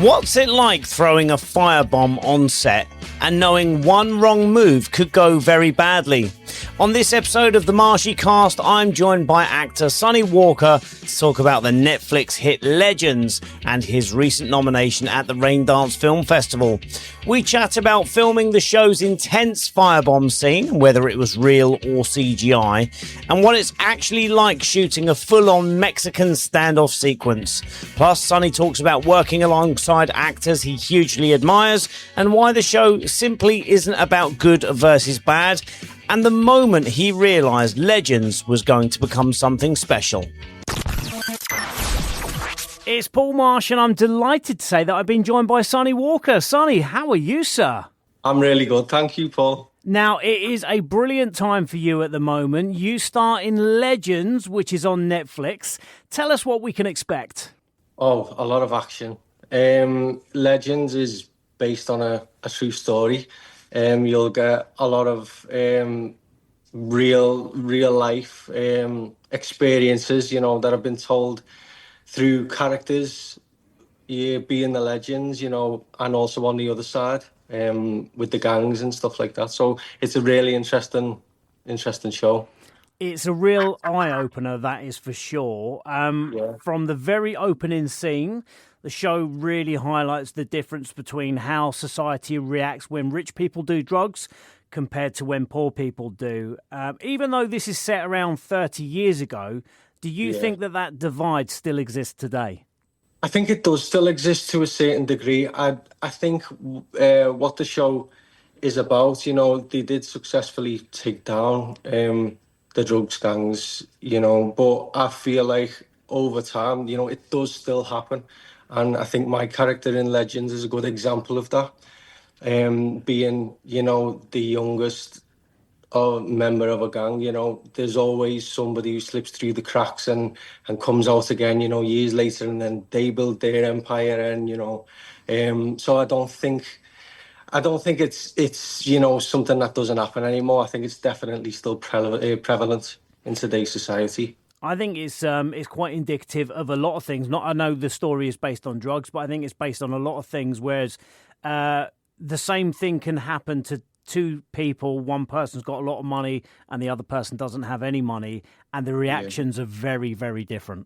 What's it like throwing a firebomb on set and knowing one wrong move could go very badly? On this episode of the MarshyCast, I'm joined by actor Sonny Walker to talk about the Netflix hit Legends and his recent nomination at the Raindance Film Festival. We chat about filming the show's intense firebomb scene, whether it was real or CGI, and what it's actually like shooting a full-on Mexican standoff sequence. Plus, Sonny talks about working alongside actors he hugely admires and why the show simply isn't about good versus bad, and the moment he realised Legends was going to become something special. It's Paul Marsh, and I'm delighted to say that I've been joined by Sonny Walker. Sonny, how are you, sir? I'm really good, thank you, Paul. Now, it is a brilliant time for you at the moment. You star in Legends, which is on Netflix. Tell us what we can expect. Oh, a lot of action. Legends is based on a true story. You'll get a lot of real life experiences, that have been told through characters, being the legends, and also on the other side, with the gangs and stuff like that. So it's a really interesting show. It's a real eye-opener, that is for sure. From the very opening scene, the show really highlights the difference between how society reacts when rich people do drugs compared to when poor people do. Even though this is set around 30 years ago, do you think that divide still exists today? I think it does still exist to a certain degree. I think what the show is about, they did successfully take down the drugs gangs, but I feel like over time, it does still happen. And I think my character in Legends is a good example of that. Being, the youngest member of a gang, there's always somebody who slips through the cracks and comes out again, years later, and then they build their empire. And, so I don't think it's something that doesn't happen anymore. I think it's definitely still prevalent in today's society. I think it's quite indicative of a lot of things. I know the story is based on drugs, but I think it's based on a lot of things. Whereas the same thing can happen to two people. One person's got a lot of money and the other person doesn't have any money, and the reactions are very, very different.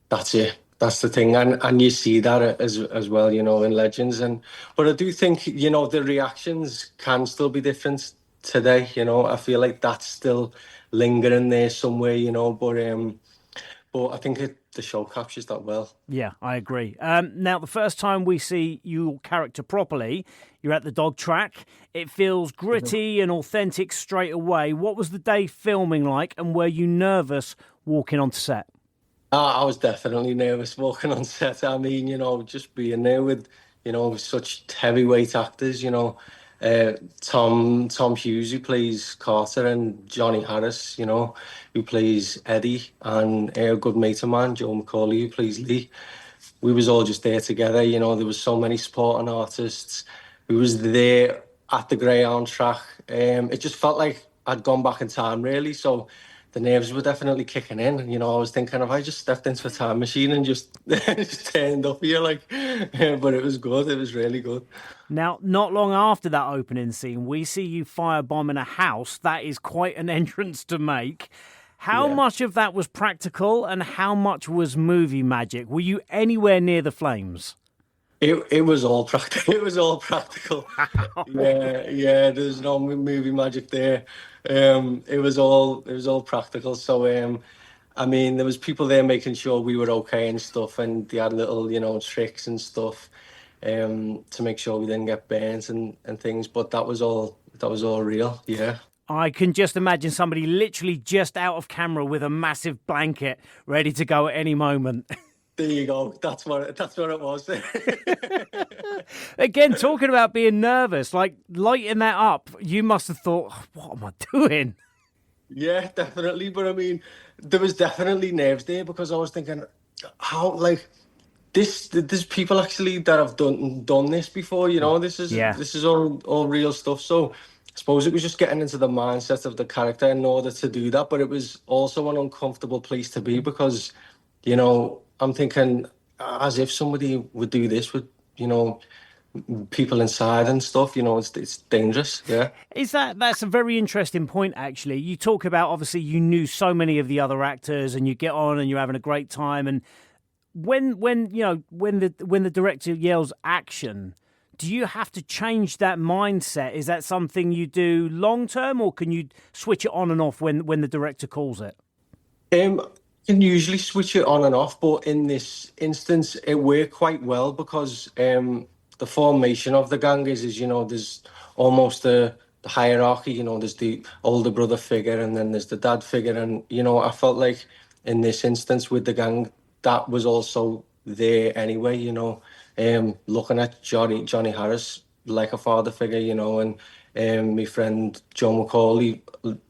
That's it. That's the thing, and you see that as well, in Legends. But I do think the reactions can still be different today. I feel like that's still lingering there somewhere, but I think the show captures that well. Yeah, I agree. Now, the first time we see your character properly, you're at the dog track. It feels gritty and authentic straight away. What was the day filming like, and were you nervous walking onto set? I was definitely nervous walking on set. I mean, just being there with, such heavyweight actors, Tom Hughes, who plays Carter, and Johnny Harris, who plays Eddie, and a good mate of mine, Joe McCauley, who plays Lee. We was all just there together. There was so many supporting artists. We was there at the Greyhound track. It just felt like I'd gone back in time, really. So the nerves were definitely kicking in. I was thinking, if I just stepped into a time machine and just turned up here, but it was good. It was really good. Now, not long after that opening scene, we see you firebombing a house. That is quite an entrance to make. How much of that was practical and how much was movie magic? Were you anywhere near the flames? It was all practical. It was all practical. Yeah. There's no movie magic there. It was all practical. So there was people there making sure we were okay and stuff, and they had little tricks and stuff to make sure we didn't get burnt and things. But that was all real. Yeah. I can just imagine somebody literally just out of camera with a massive blanket ready to go at any moment. There you go. That's what it was. Again, talking about being nervous, lighting that up, you must have thought, what am I doing? Yeah, definitely. But there was definitely nerves there, because I was thinking, how, there's people actually that have done this before, this is all real stuff. So suppose it was just getting into the mindset of the character in order to do that. But it was also an uncomfortable place to be because, I'm thinking as if somebody would do this with, people inside and stuff. It's dangerous. Yeah. That's a very interesting point, actually. You talk about, obviously, you knew so many of the other actors and you get on and you're having a great time. And when the director yells action, do you have to change that mindset? Is that something you do long term, or can you switch it on and off when the director calls it? Can usually switch it on and off, but in this instance, it worked quite well because the formation of the gang is there's almost the hierarchy. There's the older brother figure, and then there's the dad figure, and I felt like in this instance with the gang, that was also there anyway. Looking at Johnny Harris like a father figure, and my friend Joe McCauley,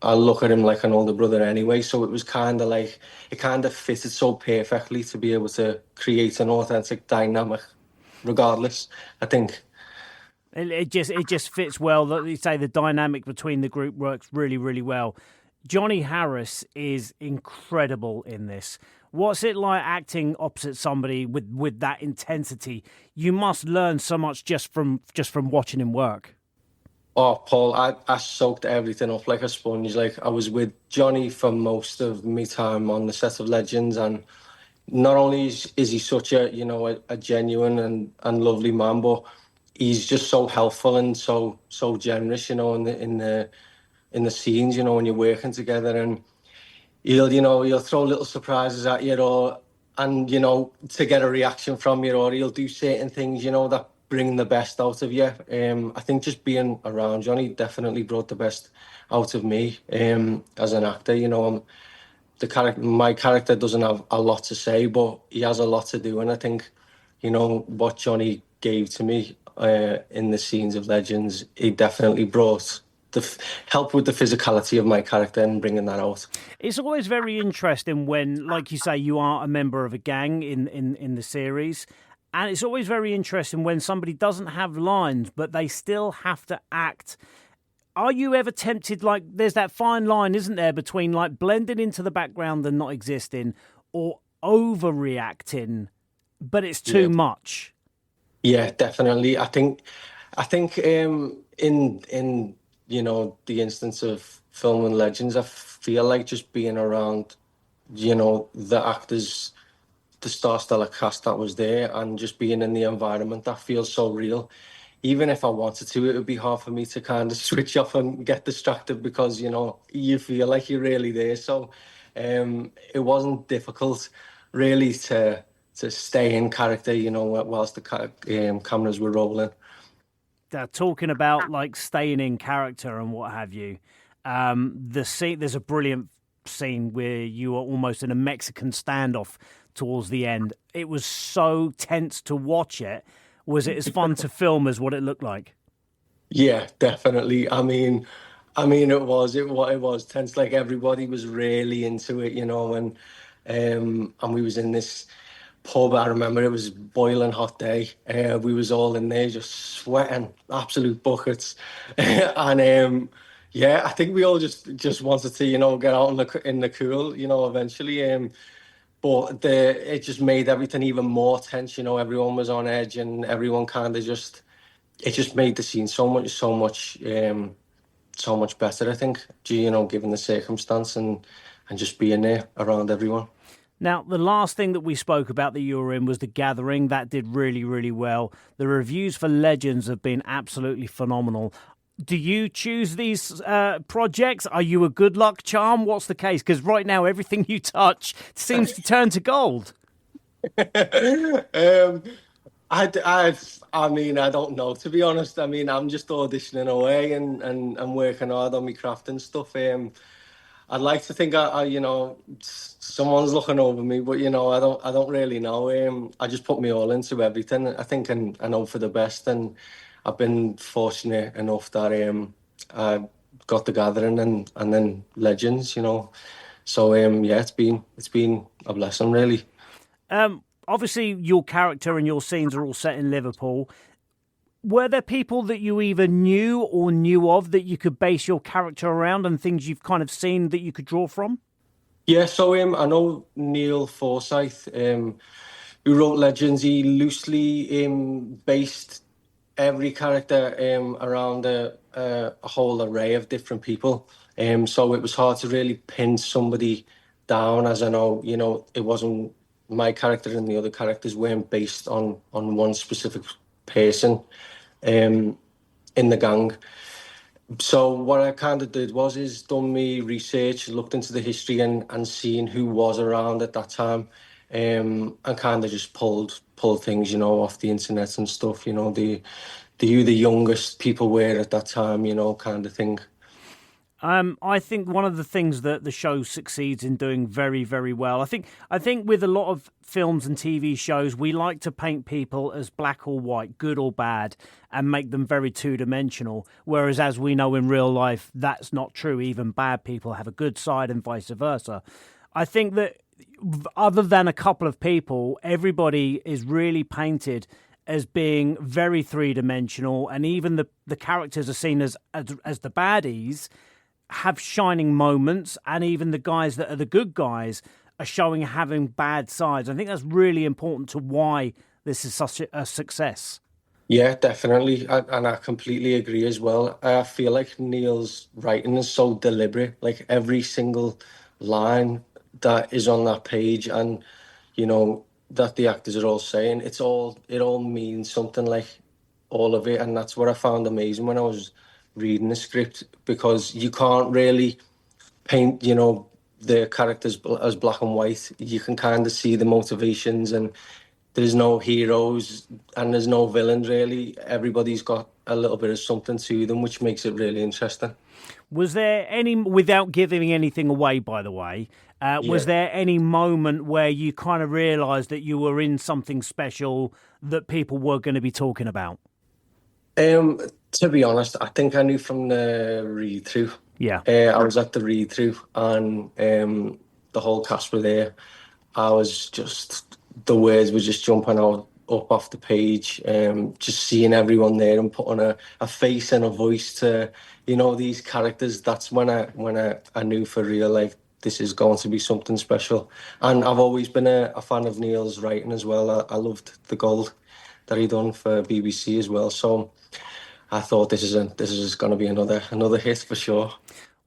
I look at him like an older brother anyway. So it was kind of like, it kind of fitted so perfectly to be able to create an authentic dynamic, regardless, I think. It just fits well. That you say the dynamic between the group works really, really well. Johnny Harris is incredible in this. What's it like acting opposite somebody with that intensity? You must learn so much just from watching him work. Oh, Paul, I soaked everything up like a sponge. Like, I was with Johnny for most of my time on the set of Legends, and not only is he such a genuine and lovely man, but he's just so helpful and so generous, in the scenes, when you're working together, and he'll throw little surprises at you, and to get a reaction from you, or he'll do certain things, that bring the best out of you. I think just being around Johnny definitely brought the best out of me as an actor. My character doesn't have a lot to say, but he has a lot to do, and I think what Johnny gave to me in the scenes of Legends, he definitely brought help with the physicality of my character and bringing that out. It's always very interesting when, like you say, you are a member of a gang in the series. And it's always very interesting when somebody doesn't have lines, but they still have to act. Are you ever tempted, like, there's that fine line, isn't there, between, like, blending into the background and not existing, or overreacting, but it's too much? Yeah, definitely. I think in the instance of filming Legends, I feel like just being around, the actors, the star-stellar cast that was there, and just being in the environment that feels so real. Even if I wanted to, it would be hard for me to kind of switch off and get distracted because, you feel like you're really there. So it wasn't difficult really to stay in character, whilst the cameras were rolling. Talking about like staying in character and what have you, there's a brilliant scene where you are almost in a Mexican standoff towards the end. It was so tense to watch it. Was it as fun to film as what it looked like? Yeah, definitely. I mean, it was tense. Like, everybody was really into it, and we was in this pub. I remember it was a boiling hot day. We was all in there just sweating, absolute buckets, and yeah, I think we all just wanted to, get out in the cool, eventually. But it just made everything even more tense. Everyone was on edge, and everyone kind of it just made the scene so much better, I think, given the circumstance and just being there around everyone. Now, the last thing that we spoke about that you were in was The Gathering. That did really, really well. The reviews for Legends have been absolutely phenomenal. Do you choose these projects? Are you a good luck charm? What's the case? Because right now, everything you touch seems to turn to gold. I mean, I don't know, to be honest. I mean, I'm just auditioning away and working hard on my craft and stuff. I'd like to think someone's looking over me, but I don't really know. I just put me all into everything. I think I know for the best, and I've been fortunate enough that I got The Gathering and then Legends. So yeah, it's been a blessing, really. Obviously, your character and your scenes are all set in Liverpool. were there people that you either knew or knew of that you could base your character around, and things you've kind of seen that you could draw from? Yeah, so I know Neil Forsyth, who wrote Legends. He loosely based every character around a whole array of different people. So it was hard to really pin somebody down, as I know, it wasn't my character and the other characters weren't based on one specific person in the gang. So what I kind of did is done me research, looked into the history and seeing who was around at that time, and kind of just pulled things, off the internet and stuff, who the youngest people were at that time, kind of thing. I think one of the things that the show succeeds in doing very, very well. I think with a lot of films and TV shows, we like to paint people as black or white, good or bad, and make them very two-dimensional. Whereas, as we know in real life, that's not true. Even bad people have a good side, and vice versa. I think that other than a couple of people, everybody is really painted as being very three-dimensional, and even the characters are seen as the baddies have shining moments, and even the guys that are the good guys are showing having bad sides. I think that's really important to why this is such a success. Yeah, definitely. And I completely agree as well. I feel like Neil's writing is so deliberate. Like every single line that is on that page and, that the actors are all saying, it all means something, like all of it. And that's what I found amazing when I was reading the script, because you can't really paint, the characters as black and white. You can kind of see the motivations, and there's no heroes and there's no villains really. Everybody's got a little bit of something to them, which makes it really interesting. Was there any, without giving anything away, by the way, was there any moment where you kind of realised that you were in something special that people were going to be talking about? To be honest, I think I knew from the read-through. Yeah. I was at the read-through and the whole cast were there. The words were just jumping out up off the page, just seeing everyone there and putting a face and a voice to, these characters. That's when I knew for real, like, this is going to be something special. And I've always been a fan of Neil's writing as well. I loved The Gold that he done for BBC as well. So I thought this is going to be another hit for sure.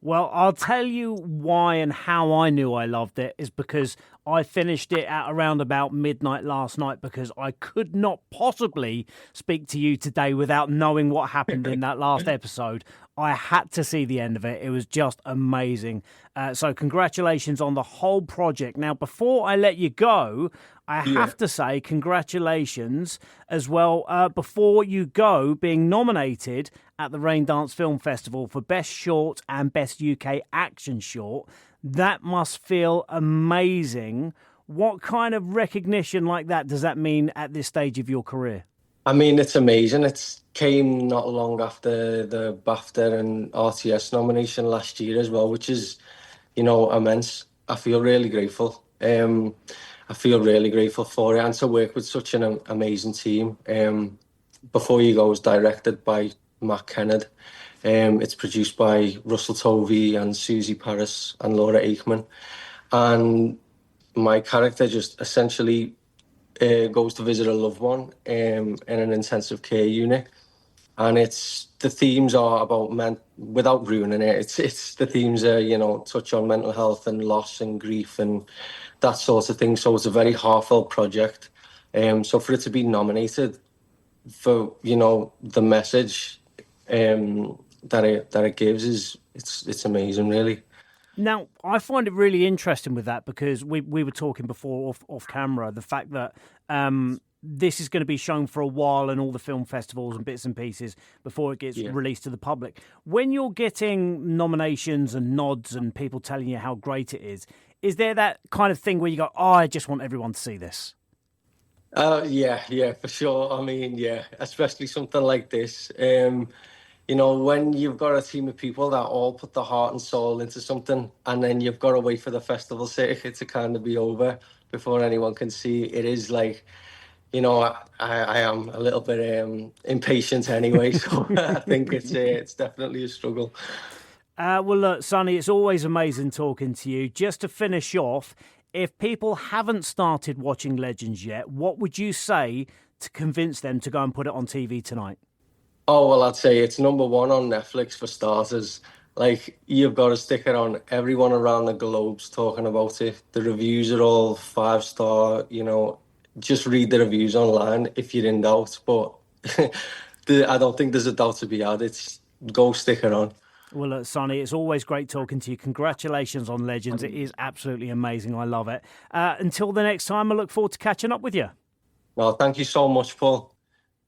Well, I'll tell you why and how I knew I loved it is because I finished it at around about midnight last night, because I could not possibly speak to you today without knowing what happened in that last episode. I had to see the end of it. It was just amazing. So congratulations on the whole project. Now, before I let you go, I have to say congratulations as well, before you go, being nominated at the Raindance Film Festival for Best Short and Best UK Action Short. That must feel amazing. What kind of recognition like that does that mean at this stage of your career? I mean, it's amazing. It came not long after the BAFTA and RTS nomination last year as well, which is, immense. I feel really grateful. I feel really grateful for it, and to work with such an amazing team. Before You Go is directed by Matt Kennard. It's produced by Russell Tovey and Susie Paris and Laura Aikman. And my character just essentially goes to visit a loved one in an intensive care unit. And the themes are about without ruining it, it's the themes are, touch on mental health and loss and grief and that sort of thing. So it's a very heartfelt project. So for it to be nominated for, the message that it gives it's amazing, really. Now, I find it really interesting with that, because we were talking before off camera, the fact that this is going to be shown for a while in all the film festivals and bits and pieces before it gets released to the public. When you're getting nominations and nods and people telling you how great it is there that kind of thing where you go, oh, I just want everyone to see this? Yeah, for sure. I mean, especially something like this. When you've got a team of people that all put their heart and soul into something, and then you've got to wait for the festival circuit to kind of be over before anyone can see, it is like, you know, I am a little bit impatient anyway, so I think it's definitely a struggle. Well, look, Sonny, it's always amazing talking to you. Just to finish off, if people haven't started watching Legends yet, what would you say to convince them to go and put it on TV tonight? Oh, well, I'd say it's number one on Netflix for starters. Like, you've got to stick it on. Everyone around the globe's talking about it. The reviews are all 5-star, you know. Just read the reviews online if you're in doubt. But I don't think there's a doubt to be had. It's go stick it on. Well, look, Sonny, it's always great talking to you. Congratulations on Legends. It is absolutely amazing. I love it. Until the next time, I look forward to catching up with you. Well, thank you so much, Paul.